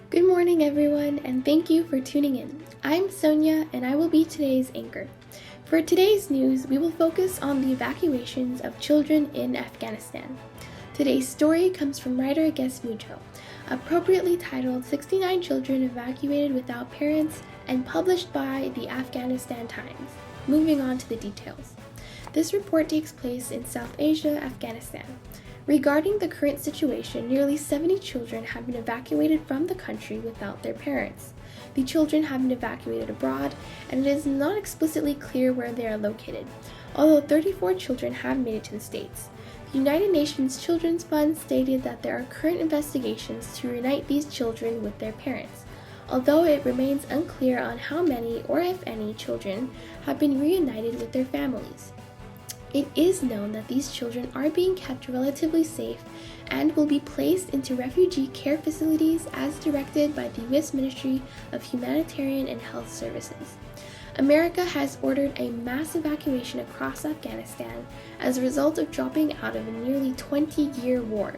Good morning, everyone, and thank you for tuning in. I'm Sonya, and I will be today's anchor. For today's news, we will focus on the evacuations of children in Afghanistan. Today's story comes from writer Guess Mucho, appropriately titled 69 Children Evacuated Without Parents and published by the Afghanistan Times. Moving on to the details. This report takes place in South Asia, Afghanistan. Regarding the current situation, nearly 70 children have been evacuated from the country without their parents. The children have been evacuated abroad, and it is not explicitly clear where they are located, although 34 children have made it to the States. The United Nations Children's Fund stated that there are current investigations to reunite these children with their parents, although it remains unclear on how many, or if any, children have been reunited with their families. It is known that these children are being kept relatively safe and will be placed into refugee care facilities as directed by the U.S. Ministry of Humanitarian and Health Services. America has ordered a mass evacuation across Afghanistan as a result of dropping out of a nearly 20-year war.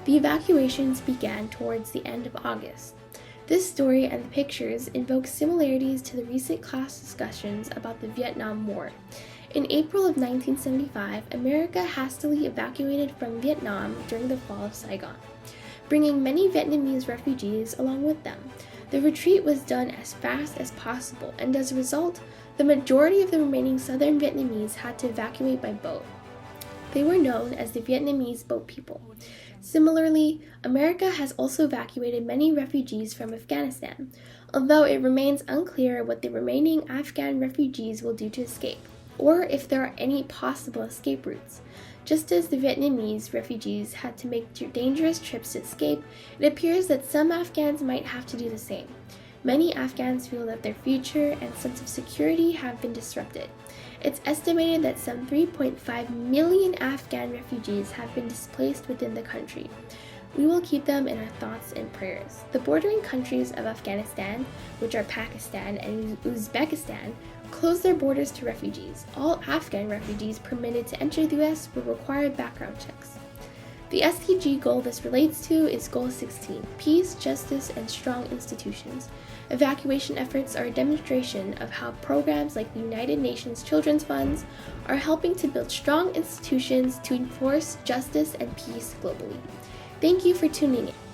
The evacuations began towards the end of August. This story and the pictures invoke similarities to the recent class discussions about the Vietnam War. In April of 1975, America hastily evacuated from Vietnam during the fall of Saigon, bringing many Vietnamese refugees along with them. The retreat was done as fast as possible, and as a result, the majority of the remaining southern Vietnamese had to evacuate by boat. They were known as the Vietnamese boat people. Similarly, America has also evacuated many refugees from Afghanistan, although it remains unclear what the remaining Afghan refugees will do to escape, or if there are any possible escape routes. Just as the Vietnamese refugees had to make dangerous trips to escape, it appears that some Afghans might have to do the same. Many Afghans feel that their future and sense of security have been disrupted. It's estimated that some 3.5 million Afghan refugees have been displaced within the country. We will keep them in our thoughts and prayers. The bordering countries of Afghanistan, which are Pakistan and Uzbekistan, closed their borders to refugees. All Afghan refugees permitted to enter the U.S. will require background checks. The SDG goal this relates to is Goal 16, Peace, Justice, and Strong Institutions. Evacuation efforts are a demonstration of how programs like the United Nations Children's Funds are helping to build strong institutions to enforce justice and peace globally. Thank you for tuning in.